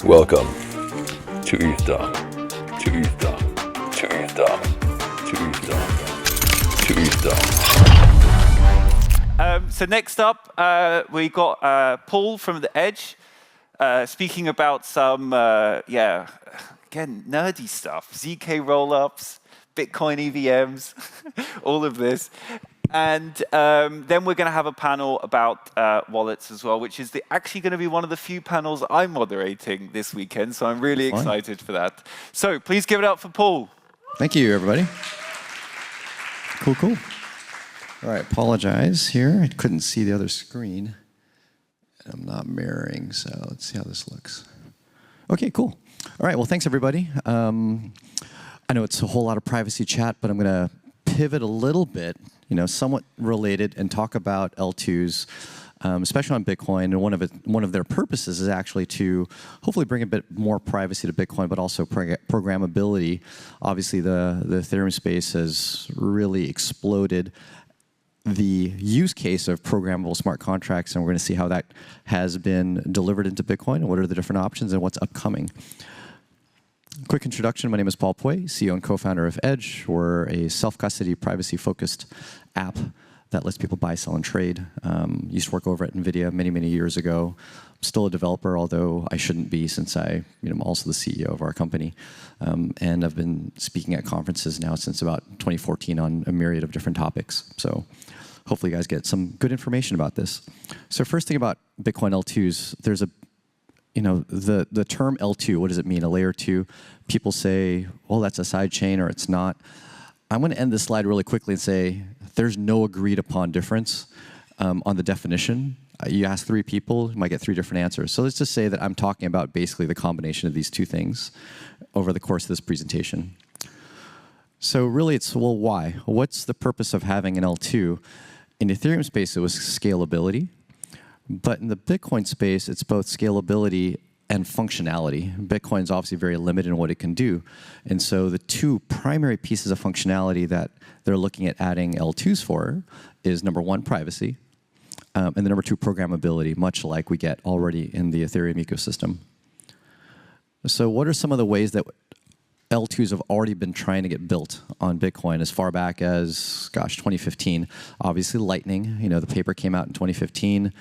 Welcome to ETHDam, to ETHDam, to ETHDam, to ETHDam, to ETHDam. So next up, we got Paul from The Edge speaking about some, again, nerdy stuff. ZK rollups, Bitcoin EVMs, all of this. And then we're going to have a panel about wallets as well, which is actually going to be one of the few panels I'm moderating this weekend. So I'm really excited for that. So please give it up for Paul. Thank you, everybody. Cool, cool. All right, apologize here. I couldn't see the other screen. I'm not mirroring, so let's see how this looks. OK, cool. All right, well, thanks, everybody. I know it's a whole lot of privacy chat, but I'm going to pivot a little bit, somewhat related, and talk about L2s, especially on Bitcoin. And one of their purposes is actually to hopefully bring a bit more privacy to Bitcoin, but also programmability. Obviously, the Ethereum space has really exploded the use case of programmable smart contracts, and we're going to see how that has been delivered into Bitcoin, and what are the different options, and what's upcoming. Quick introduction, my name is Paul Puey, CEO and co-founder of Edge. We're a self-custody, privacy-focused app that lets people buy, sell, and trade. Used to work over at Nvidia many, many years ago. I'm still a developer, although I shouldn't be since I'm also the CEO of our company. And I've been speaking at conferences now since about 2014 on a myriad of different topics. So hopefully you guys get some good information about this. So first thing about Bitcoin L2s, there's a the term L2, what does it mean? A layer 2? People say, well, that's a sidechain, or it's not. I'm going to end this slide really quickly and say there's no agreed upon difference on the definition. You ask 3 people, you might get 3 different answers. So let's just say that I'm talking about basically the combination of these 2 things over the course of this presentation. So really it's, well, why? What's the purpose of having an L2? In the Ethereum space, it was scalability. But in the Bitcoin space, it's both scalability and functionality. Bitcoin's obviously very limited in what it can do. And so the 2 primary pieces of functionality that they're looking at adding L2s for is number 1, privacy, and the number 2, programmability, much like we get already in the Ethereum ecosystem. So what are some of the ways that L2s have already been trying to get built on Bitcoin as far back as, 2015? Obviously, Lightning. The paper came out in 2015.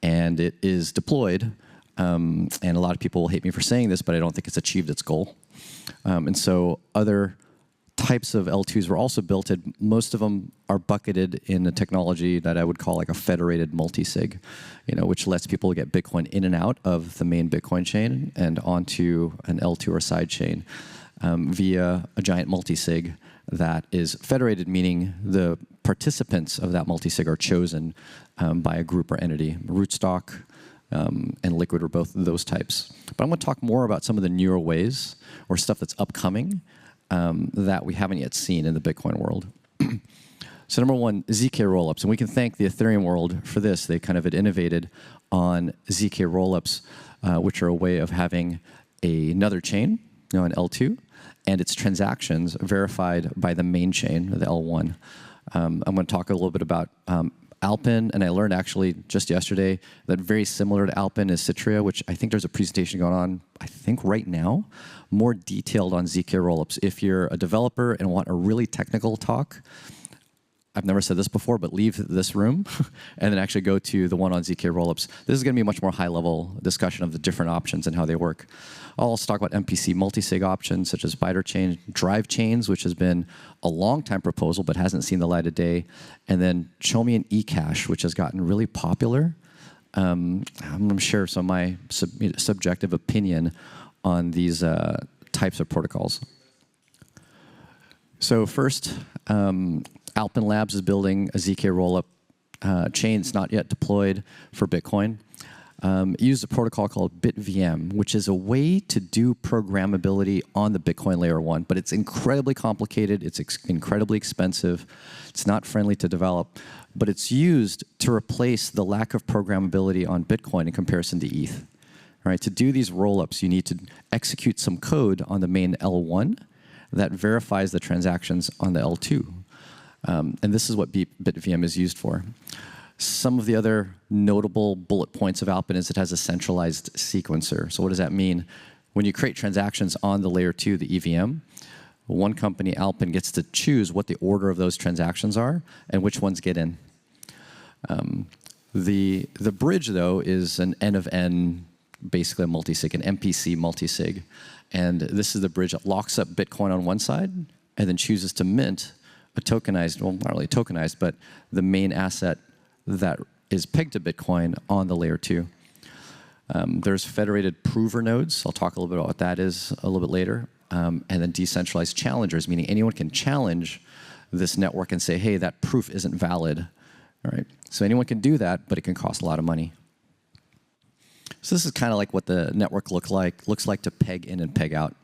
And it is deployed, and a lot of people will hate me for saying this, but I don't think it's achieved its goal. And so other types of L2s were also built. Most of them are bucketed in a technology that I would call like a federated multisig, which lets people get Bitcoin in and out of the main Bitcoin chain and onto an L2 or sidechain via a giant multisig that is federated, meaning the participants of that multisig are chosen by a group or entity. Rootstock and Liquid are both those types. But I'm going to talk more about some of the newer ways or stuff that's upcoming that we haven't yet seen in the Bitcoin world. So number 1, ZK rollups. And we can thank the Ethereum world for this. They kind of had innovated on ZK rollups, which are a way of having another chain, an L2, and its transactions verified by the main chain, the L1. I'm going to talk a little bit about Alpen, and I learned actually just yesterday that very similar to Alpen is Citria, which I think there's a presentation going on, I think right now, more detailed on ZK rollups. If you're a developer and want a really technical talk, I've never said this before, but leave this room and then actually go to the one on ZK rollups. This is going to be a much more high-level discussion of the different options and how they work. I'll also talk about MPC multisig options such as Spiderchain, Drivechains, which has been a long-time proposal but hasn't seen the light of day, and then Chomian Ecash, which has gotten really popular. I'm going to share some of my subjective opinion on these types of protocols. So first, Alpen Labs is building a ZK rollup chain. It's not yet deployed for Bitcoin. It uses a protocol called BitVM, which is a way to do programmability on the Bitcoin layer 1, but it's incredibly complicated. It's incredibly expensive. It's not friendly to develop, but it's used to replace the lack of programmability on Bitcoin in comparison to ETH. Right? To do these rollups, you need to execute some code on the main L1 that verifies the transactions on the L2. And this is what BitVM is used for. Some of the other notable bullet points of Alpen is it has a centralized sequencer. So what does that mean? When you create transactions on the layer 2, the EVM, one company, Alpen, gets to choose what the order of those transactions are and which ones get in. The bridge, though, is an N of N, basically a multisig, an MPC multisig. And this is the bridge that locks up Bitcoin on one side and then chooses to mint a tokenized, well, not really tokenized, but the main asset that is pegged to Bitcoin on the layer 2. There's federated prover nodes. I'll talk a little bit about what that is a little bit later. And then decentralized challengers, meaning anyone can challenge this network and say, hey, that proof isn't valid. All right? So anyone can do that, but it can cost a lot of money. So this is kind of like what the network looks like to peg in and peg out.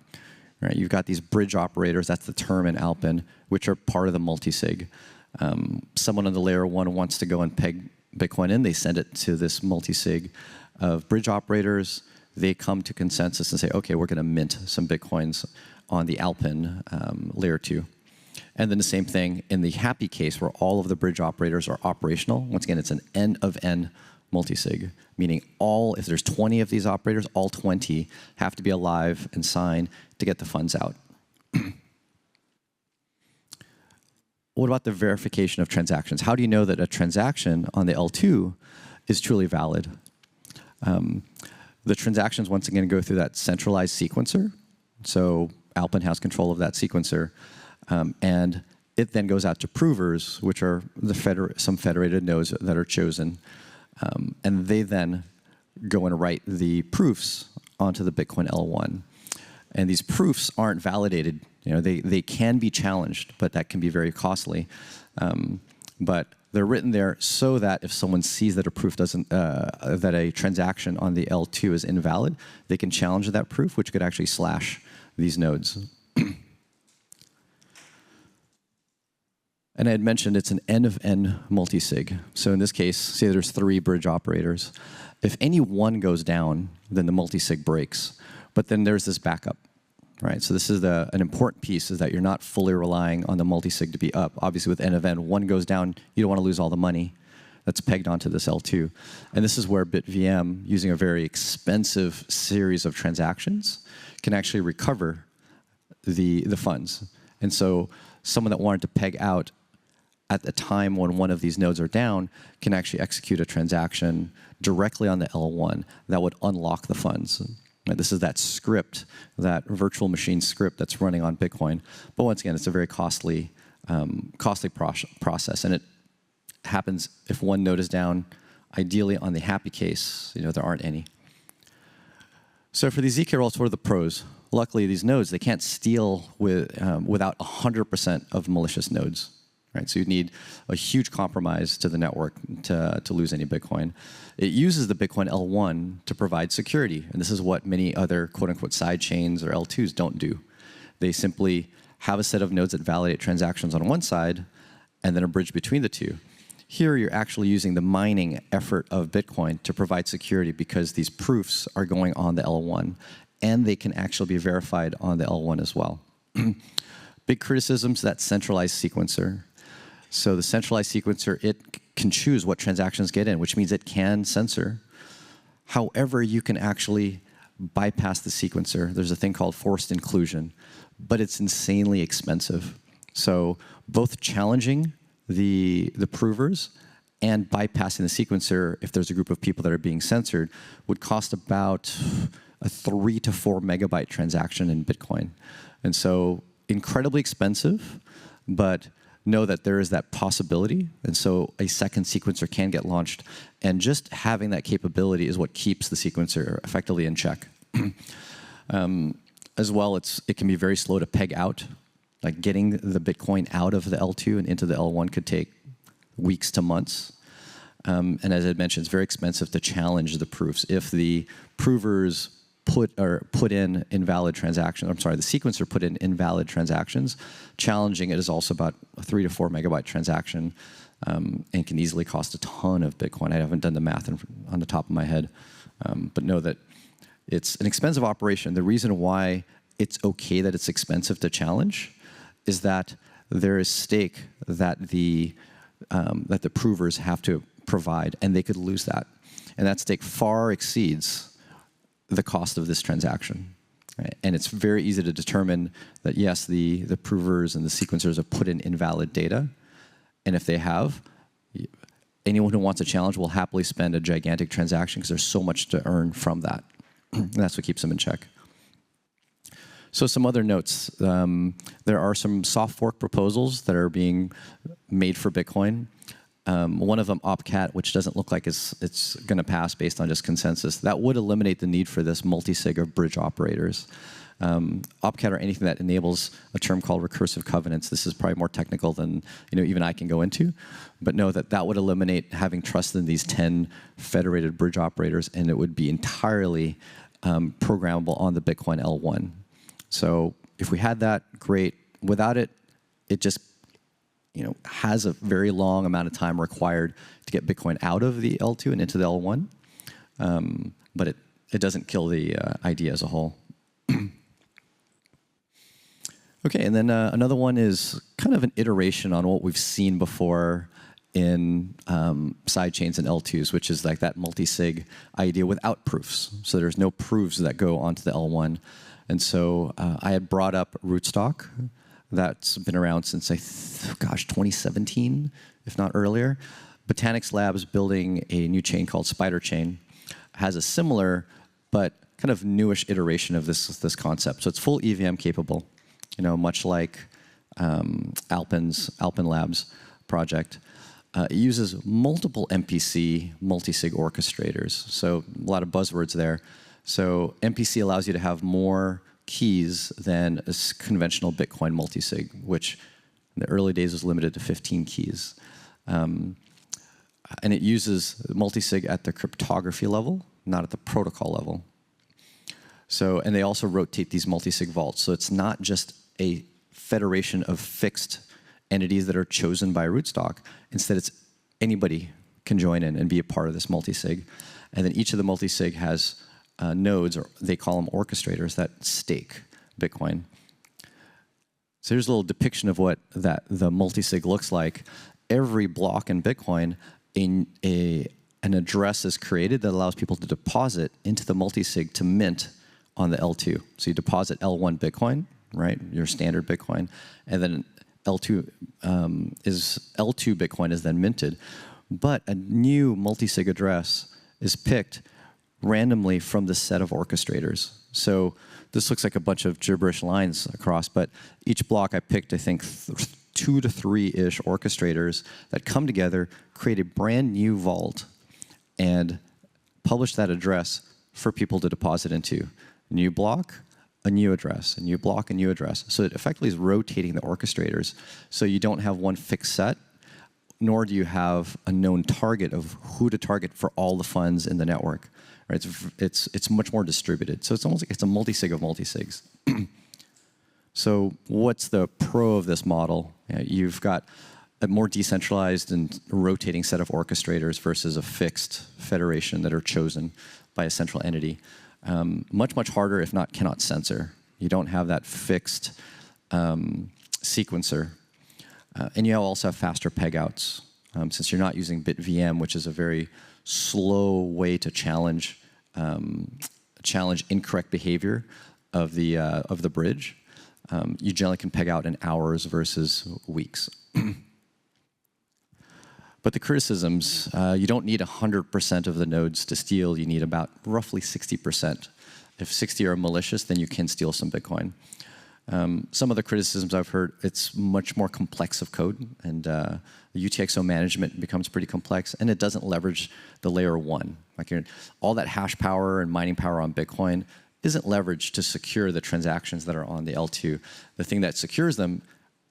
All right? You've got these bridge operators, that's the term in Alpen, which are part of the multisig. Someone on the layer 1 wants to go and peg Bitcoin in, they send it to this multisig of bridge operators. They come to consensus and say, okay, we're going to mint some Bitcoins on the Alpen layer 2. And then the same thing in the happy case where all of the bridge operators are operational. Once again, it's an N of N multisig, meaning if there's 20 of these operators, all 20 have to be alive and sign to get the funds out. What about the verification of transactions? How do you know that a transaction on the L2 is truly valid? The transactions, once again, go through that centralized sequencer. So Alpen has control of that sequencer. And it then goes out to provers, which are some federated nodes that are chosen. And they then go and write the proofs onto the Bitcoin L1. And these proofs aren't validated. They can be challenged, but that can be very costly. But they're written there so that if someone sees that a proof that a transaction on the L2 is invalid, they can challenge that proof, which could actually slash these nodes. And I had mentioned it's an N of N multisig. So in this case, say there's 3 bridge operators. If any one goes down, then the multisig breaks. But then there's this backup. Right, so this is an important piece, is that you're not fully relying on the multisig to be up. Obviously, with N of N, one goes down, you don't want to lose all the money that's pegged onto this L2. And this is where BitVM, using a very expensive series of transactions, can actually recover the funds. And so someone that wanted to peg out at the time when one of these nodes are down can actually execute a transaction directly on the L1 that would unlock the funds. This is that script, that virtual machine script that's running on Bitcoin. But once again, it's a very costly process. And it happens if one node is down, ideally on the happy case, there aren't any. So for these Zkrollups, what are the pros? Luckily, these nodes, they can't steal without 100% of malicious nodes. Right? So you'd need a huge compromise to the network to lose any Bitcoin. It uses the Bitcoin L1 to provide security. And this is what many other quote-unquote sidechains or L2s don't do. They simply have a set of nodes that validate transactions on one side and then a bridge between the two. Here, you're actually using the mining effort of Bitcoin to provide security because these proofs are going on the L1, and they can actually be verified on the L1 as well. Big criticisms, that centralized sequencer. So the centralized sequencer, it can choose what transactions get in, which means it can censor. However, you can actually bypass the sequencer. There's a thing called forced inclusion, but it's insanely expensive. So both challenging the provers and bypassing the sequencer, if there's a group of people that are being censored, would cost about a 3 to 4 megabyte transaction in Bitcoin. And so incredibly expensive, but know that there is that possibility, and so a second sequencer can get launched, and just having that capability is what keeps the sequencer effectively in check. As well, it can be very slow to peg out. Like getting the Bitcoin out of the L2 and into the L1 could take weeks to months. And as I mentioned, it's very expensive to challenge the proofs. If the provers put in invalid transactions, the sequencer put in invalid transactions, challenging it is also about a 3 to 4 megabyte transaction and can easily cost a ton of Bitcoin. I haven't done the math on the top of my head, but know that it's an expensive operation. The reason why it's okay that it's expensive to challenge is that there is stake that the provers have to provide, and they could lose that. And that stake far exceeds the cost of this transaction. Right? And it's very easy to determine that, yes, the provers and the sequencers have put in invalid data. And if they have, anyone who wants a challenge will happily spend a gigantic transaction because there's so much to earn from that. And that's what keeps them in check. So some other notes. There are some soft fork proposals that are being made for Bitcoin. One of them, OpCat, which doesn't look like it's going to pass based on just consensus. That would eliminate the need for this multi-sig of bridge operators. OpCat, or anything that enables a term called recursive covenants. This is probably more technical than even I can go into, but know that that would eliminate having trust in these 10 federated bridge operators, and it would be entirely programmable on the Bitcoin L1. So if we had that, great. Without it, it just has a very long amount of time required to get Bitcoin out of the L2 and into the L1, but it doesn't kill the idea as a whole. Okay, and then another one is kind of an iteration on what we've seen before in sidechains and L2s, which is like that multi-sig idea without proofs. So there's no proofs that go onto the L1. And so I had brought up Rootstock. That's been around since, 2017, if not earlier. Botanics Labs building a new chain called Spiderchain has a similar but kind of newish iteration of this concept. So it's full EVM capable, much like Alpen Labs project. It uses multiple MPC multi-sig orchestrators. So a lot of buzzwords there. So MPC allows you to have more keys than a conventional Bitcoin multi-sig, which in the early days was limited to 15 keys. And it uses multi-sig at the cryptography level, not at the protocol level. So, and they also rotate these multi-sig vaults. So it's not just a federation of fixed entities that are chosen by rootstock. Instead, it's anybody can join in and be a part of this multi-sig. And then each of the multi-sig has nodes, or they call them orchestrators, that stake Bitcoin. So here's a little depiction of what the multi-sig looks like. Every block in Bitcoin, an address is created that allows people to deposit into the multi-sig to mint on the L2. So you deposit L1 Bitcoin, right, your standard Bitcoin, and then L2 Bitcoin is then minted. But a new multi-sig address is picked randomly from the set of orchestrators. So this looks like a bunch of gibberish lines across, but each block I picked, I think, 2 to 3-ish orchestrators that come together, create a brand new vault, and publish that address for people to deposit into. New block, a new address, a new block, a new address. So it effectively is rotating the orchestrators. So you don't have one fixed set, nor do you have a known target of who to target for all the funds in the network. Right? It's much more distributed. So it's almost like it's a multi-sig of multi-sigs. So what's the pro of this model? You've got a more decentralized and rotating set of orchestrators versus a fixed federation that are chosen by a central entity. Much, much harder, if not cannot censor. You don't have that fixed sequencer. And you also have faster pegouts. Since you're not using BitVM, which is a very slow way to challenge incorrect behavior of the bridge, you generally can peg out in hours versus weeks. But the criticisms, you don't need 100% of the nodes to steal. You need about roughly 60%. If 60 are malicious, then you can steal some Bitcoin. Some of the criticisms I've heard, it's much more complex of code, and the UTXO management becomes pretty complex, and it doesn't leverage the layer 1. Like all that hash power and mining power on Bitcoin isn't leveraged to secure the transactions that are on the L2. The thing that secures them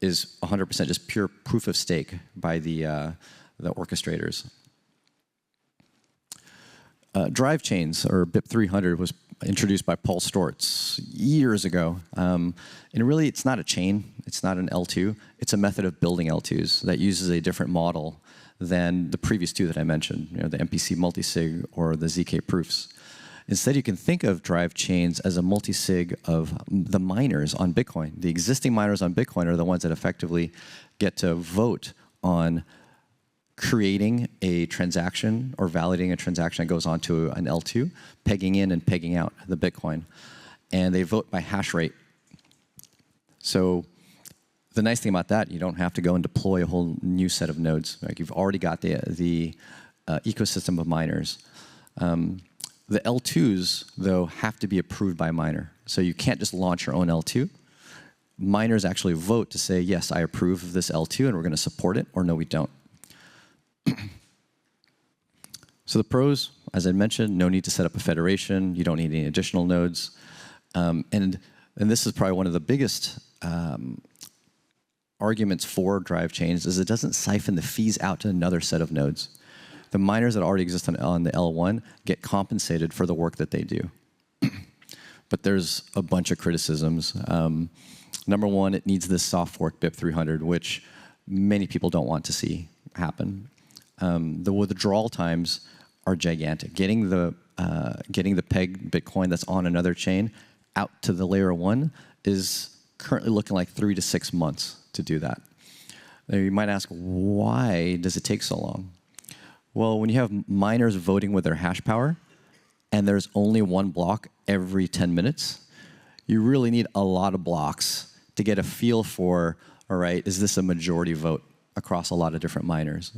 is 100% just pure proof of stake by the orchestrators. Drivechains, or BIP 300, was introduced by Paul Stortz years ago. And really, it's not a chain. It's not an L2. It's a method of building L2s that uses a different model than the previous two that I mentioned, the MPC multisig or the ZK proofs. Instead, you can think of Drivechains as a multisig of the miners on Bitcoin. The existing miners on Bitcoin are the ones that effectively get to vote on creating a transaction or validating a transaction that goes onto an L2, pegging in and pegging out the Bitcoin. And they vote by hash rate. So the nice thing about that, you don't have to go and deploy a whole new set of nodes. Like you've already got the ecosystem of miners. The L2s, though, have to be approved by a miner. So you can't just launch your own L2. Miners actually vote to say, yes, I approve of this L2 and we're going to support it, or no, we don't. So the pros, as I mentioned, no need to set up a federation. You don't need any additional nodes. And this is probably one of the biggest arguments for Drivechains is it doesn't siphon the fees out to another set of nodes. The miners that already exist on the L1 get compensated for the work that they do. But there's a bunch of criticisms. Number one, it needs this soft fork BIP 300, which many people don't want to see happen. The withdrawal times are gigantic. Getting the peg Bitcoin that's on another chain out to the layer 1 is currently looking like 3 to 6 months to do that. Now you might ask, why does it take so long? Well, when you have miners voting with their hash power, and there's only one block every 10 minutes, you really need a lot of blocks to get a feel for, all right, is this a majority vote across a lot of different miners?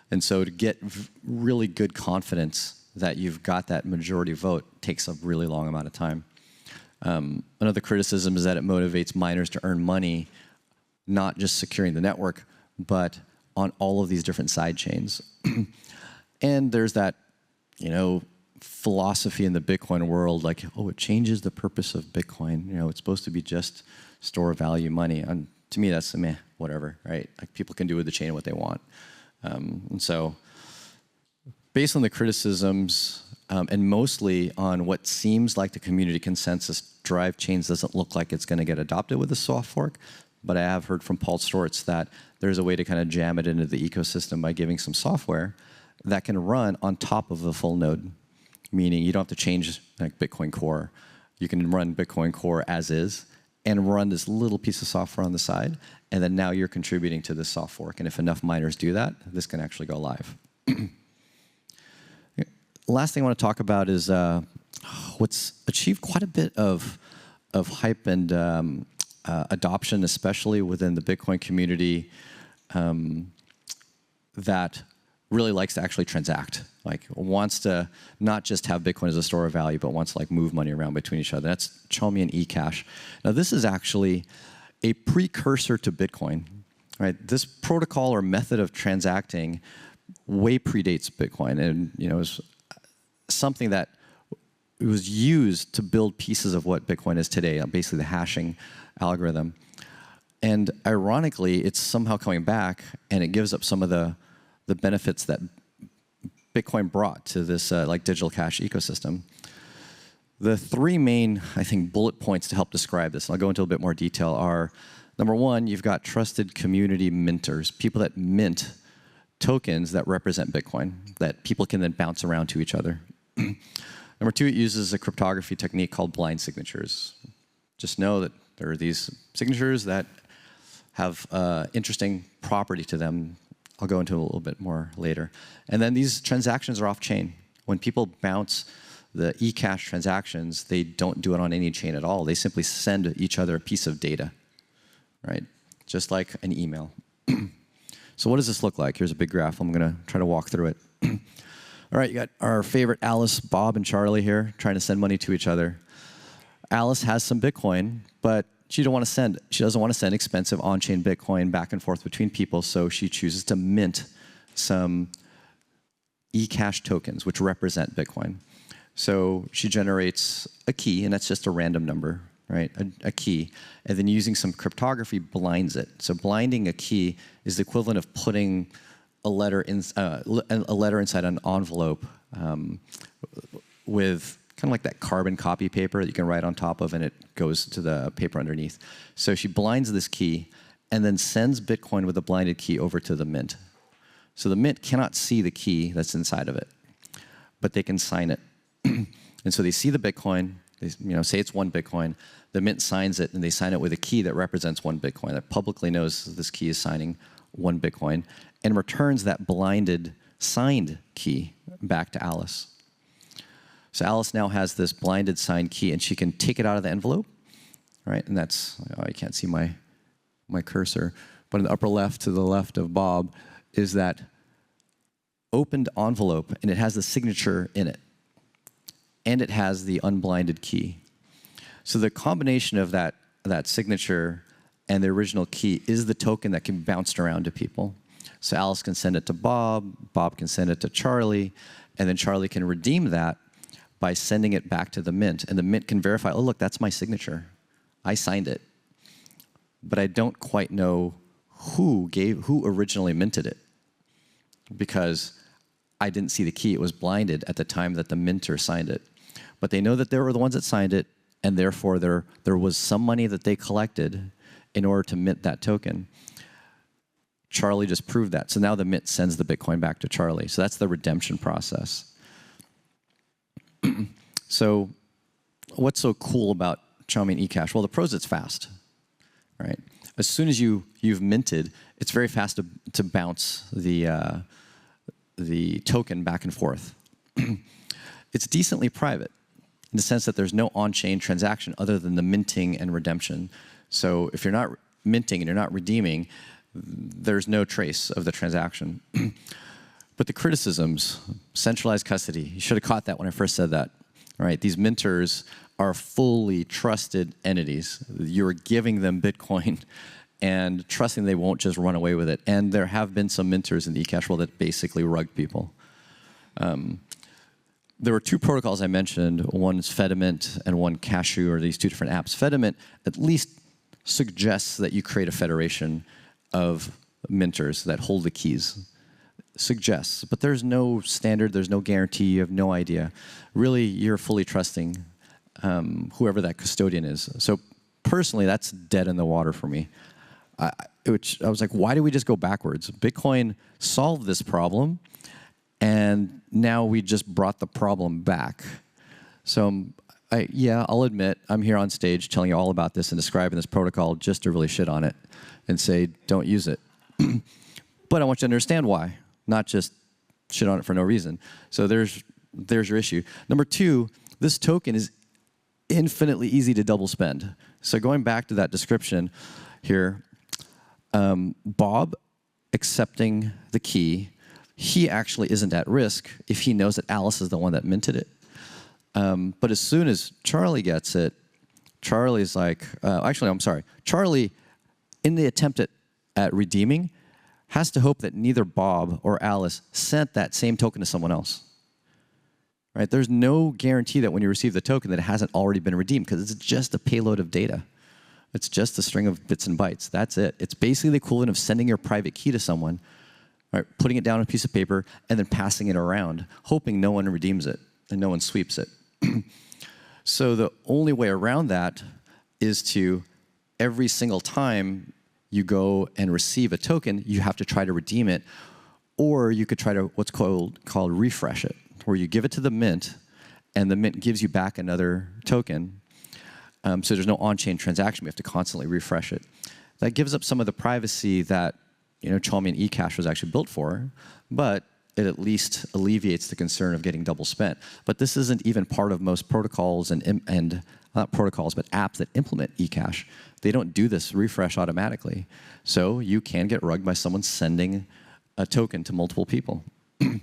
And so to get really good confidence that you've got that majority vote takes a really long amount of time. Another criticism is that it motivates miners to earn money, not just securing the network, but on all of these different side chains. And there's that, philosophy in the Bitcoin world, like, oh, it changes the purpose of Bitcoin. It's supposed to be just store value money. And to me, that's meh, whatever, right? Like people can do with the chain what they want. And so, based on the criticisms, and mostly on what seems like the community consensus, Drivechains doesn't look like it's going to get adopted with a soft fork. But I have heard from Paul Stortz that there's a way to kind of jam it into the ecosystem by giving some software that can run on top of the full node. Meaning you don't have to change like Bitcoin Core. You can run Bitcoin Core as is and run this little piece of software on the side. And then now you're contributing to this soft fork. And if enough miners do that, this can actually go live. Last thing I want to talk about is what's achieved quite a bit of hype and adoption, especially within the Bitcoin community, that really likes to actually transact, like wants to not just have Bitcoin as a store of value, but wants to like move money around between each other. That's Chomian Ecash. Now this is actually a precursor to Bitcoin, right? This protocol or method of transacting way predates Bitcoin, and it was something that was used to build pieces of what Bitcoin is today, basically the hashing algorithm. And ironically, it's somehow coming back, and it gives up some of the benefits that Bitcoin brought to this like digital cash ecosystem. The three main, I think, bullet points to help describe this, and I'll go into a bit more detail, are number one, you've got trusted community minters, people that mint tokens that represent Bitcoin, that people can then bounce around to each other. Number two, it uses a cryptography technique called blind signatures. Just know that there are these signatures that have interesting property to them. I'll go into a little bit more later. And then these transactions are off-chain. When people bounce the Ecash transactions, they don't do it on any chain at all. They simply send each other a piece of data, right? Just like an email. So what does this look like? Here's a big graph. I'm going to try to walk through it. All right, you got our favorite Alice, Bob, and Charlie here trying to send money to each other. Alice has some Bitcoin, but she doesn't want to send expensive on-chain Bitcoin back and forth between people, so she chooses to mint some Ecash tokens, which represent Bitcoin. So she generates a key, and that's just a random number, right? A key, and then using some cryptography blinds it. So blinding a key is the equivalent of putting a letter inside an envelope with kind of like that carbon copy paper that you can write on top of, and it goes to the paper underneath. So she blinds this key and then sends Bitcoin with a blinded key over to the mint. So the mint cannot see the key that's inside of it, but they can sign it. And so they see the Bitcoin, they say it's 1 Bitcoin, the mint signs it, and they sign it with a key that represents 1 Bitcoin, that publicly knows this key is signing 1 Bitcoin and returns that blinded signed key back to Alice. So Alice now has this blinded signed key, and she can take it out of the envelope, right? And that's, oh, I can't see my cursor, but in the upper left to the left of Bob is that opened envelope, and it has the signature in it. And it has the unblinded key. So the combination of that signature and the original key is the token that can be bounced around to people. So Alice can send it to Bob, Bob can send it to Charlie, and then Charlie can redeem that by sending it back to the mint. And the mint can verify, oh, look, that's my signature. I signed it. But I don't quite know who originally minted it, because I didn't see the key. It was blinded at the time that the minter signed it. But they know that they were the ones that signed it, and therefore there was some money that they collected in order to mint that token. Charlie just proved that. So now the mint sends the Bitcoin back to Charlie. So that's the redemption process. So what's so cool about Chomian Ecash? Well, the pros, it's fast, right? As soon as you've minted, it's very fast to bounce the token back and forth. It's decently private in the sense that there's no on-chain transaction other than the minting and redemption. So if you're not minting and you're not redeeming, there's no trace of the transaction. But the criticisms, centralized custody, you should have caught that when I first said that, right? These minters are fully trusted entities. You're giving them Bitcoin and trusting they won't just run away with it. And there have been some minters in the Ecash world that basically rug people. There were 2 protocols I mentioned. One is Fedimint and one Cashew, or these 2 different apps. Fedimint at least suggests that you create a federation of minters that hold the keys. Suggests, but there's no standard, there's no guarantee, you have no idea. Really, you're fully trusting whoever that custodian is. So personally, that's dead in the water for me. I was like, why do we just go backwards? Bitcoin solved this problem, and now we just brought the problem back. So yeah, I'll admit, I'm here on stage telling you all about this and describing this protocol just to really shit on it and say, don't use it. But I want you to understand why, not just shit on it for no reason. So there's your issue. Number 2, this token is infinitely easy to double spend. So going back to that description here, Bob accepting the key, he actually isn't at risk if he knows that Alice is the one that minted it. But as soon as Charlie gets it, Charlie's like, actually, I'm sorry. Charlie, in the attempt at redeeming, has to hope that neither Bob or Alice sent that same token to someone else. Right? There's no guarantee that when you receive the token that it hasn't already been redeemed, because it's just a payload of data. It's just a string of bits and bytes. That's it. It's basically the equivalent of sending your private key to someone, right, putting it down on a piece of paper, and then passing it around, hoping no one redeems it and no one sweeps it. So the only way around that is to, every single time you go and receive a token, you have to try to redeem it, or you could try to what's called refresh it, where you give it to the mint, and the mint gives you back another token. So there's no on-chain transaction. We have to constantly refresh it. That gives up some of the privacy that Chomian Ecash was actually built for, but it at least alleviates the concern of getting double spent. But this isn't even part of most protocols and not protocols, but apps that implement Ecash. They don't do this refresh automatically. So you can get rugged by someone sending a token to multiple people. And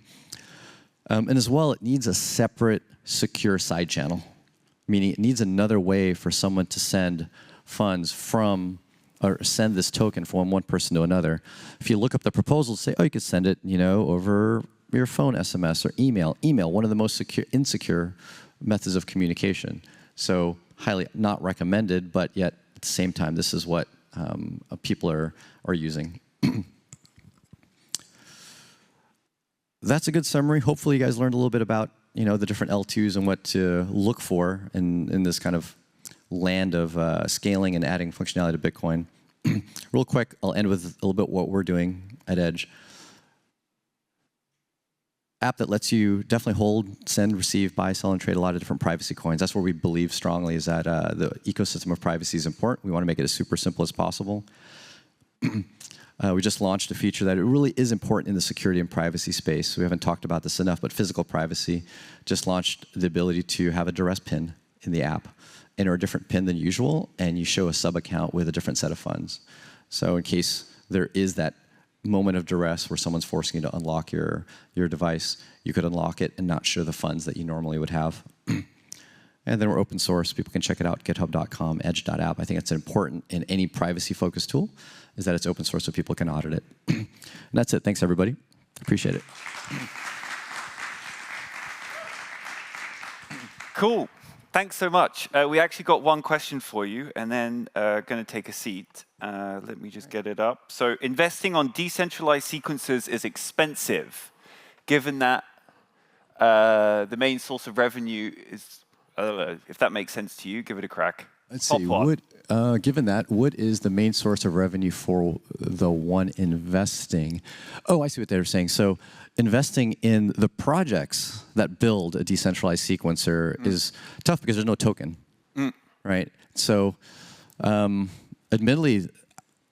as well, it needs a separate secure side channel, meaning it needs another way for someone to send funds from, or send this token from one person to another. If you look up the proposals, say, oh, you could send it, over your phone SMS or email. Email, one of the most insecure methods of communication. So highly not recommended, but yet at the same time, this is what people are using. That's a good summary. Hopefully you guys learned a little bit about the different L2s and what to look for in this kind of land of scaling and adding functionality to Bitcoin. Real quick, I'll end with a little bit what we're doing at Edge. App that lets you definitely hold, send, receive, buy, sell, and trade a lot of different privacy coins. That's where we believe strongly is that the ecosystem of privacy is important. We want to make it as super simple as possible. We just launched a feature that it really is important in the security and privacy space. We haven't talked about this enough, but physical privacy just launched the ability to have a duress pin in the app. Enter a different pin than usual, and you show a sub-account with a different set of funds. So in case there is that moment of duress where someone's forcing you to unlock your device, you could unlock it and not show the funds that you normally would have. And then we're open source. People can check it out, github.com, edge.app. I think it's important in any privacy-focused tool, is that it's open source so people can audit it. And that's it. Thanks, everybody. Appreciate it. Cool. Thanks so much. We actually got one question for you, and then going to take a seat. Let me just get it up. So investing on decentralized sequencers is expensive, given that the main source of revenue is, if that makes sense to you, give it a crack. Let's see. Given that, what is the main source of revenue for the one investing? Oh, I see what they're saying. So investing in the projects that build a decentralized sequencer is tough because there's no token, right? So admittedly,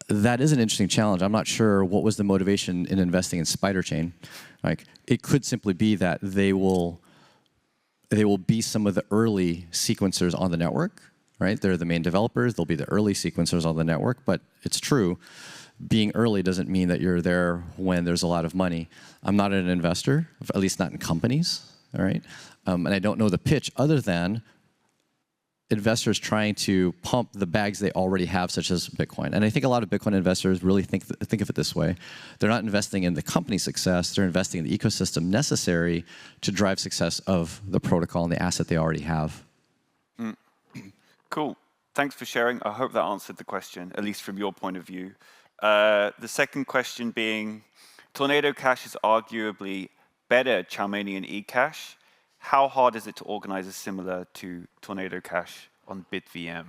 that is an interesting challenge. I'm not sure what was the motivation in investing in Spiderchain. Like, it could simply be that they will be some of the early sequencers on the network, right? They're the main developers. They'll be the early sequencers on the network. But it's true, being early doesn't mean that you're there when there's a lot of money. I'm not an investor, at least not in companies, all right? And I don't know the pitch other than investors trying to pump the bags they already have, such as Bitcoin. And I think a lot of Bitcoin investors really think of it this way. They're not investing in the company success. They're investing in the ecosystem necessary to drive success of the protocol and the asset they already have. Cool. Thanks for sharing. I hope that answered the question, at least from your point of view. The second question being, Tornado Cash is arguably better at Chomian and Ecash. How hard is it to organize a similar to Tornado Cash on BitVM?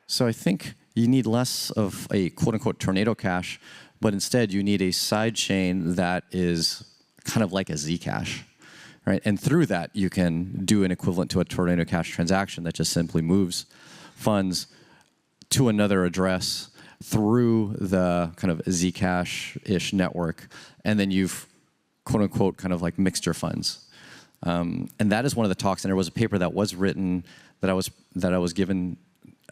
So I think you need less of a quote-unquote Tornado Cash, but instead you need a sidechain that is kind of like a Zcash, right? And through that, you can do an equivalent to a Tornado Cash transaction that just simply moves funds to another address through the kind of Zcash-ish network, and then you've quote-unquote kind of like mixed your funds. And that is one of the talks, and there was a paper that was written that I was given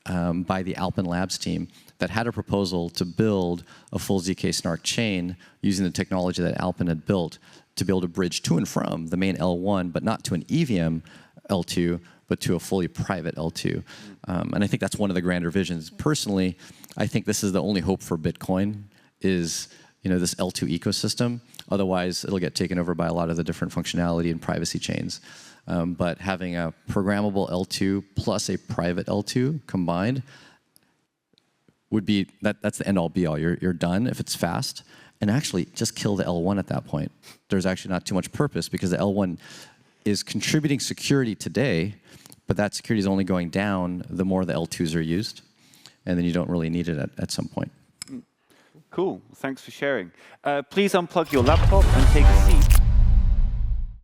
by the Alpen Labs team that had a proposal to build a full ZK snark chain using the technology that Alpen had built to be able to bridge to and from the main L1, but not to an EVM L2, but to a fully private L2. And I think that's one of the grander visions. Personally, I think this is the only hope for Bitcoin is, this L2 ecosystem. Otherwise, it'll get taken over by a lot of the different functionality and privacy chains. But having a programmable L2 plus a private L2 combined would be, that's the end-all be-all. You're done if it's fast. And actually, just kill the L1 at that point. There's actually not too much purpose because the L1 is contributing security today, but that security is only going down the more the L2s are used. And then you don't really need it at some point. Cool. Thanks for sharing. Please unplug your laptop and take a seat.